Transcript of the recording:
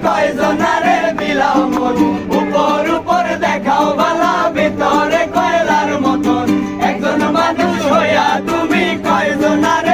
কয়জনারে বিলাও মন, উপর উপর দেখাও বালা ভিতরে কয়লার মতন। একজন মানুষ হইয়া তুমি কয়জনারে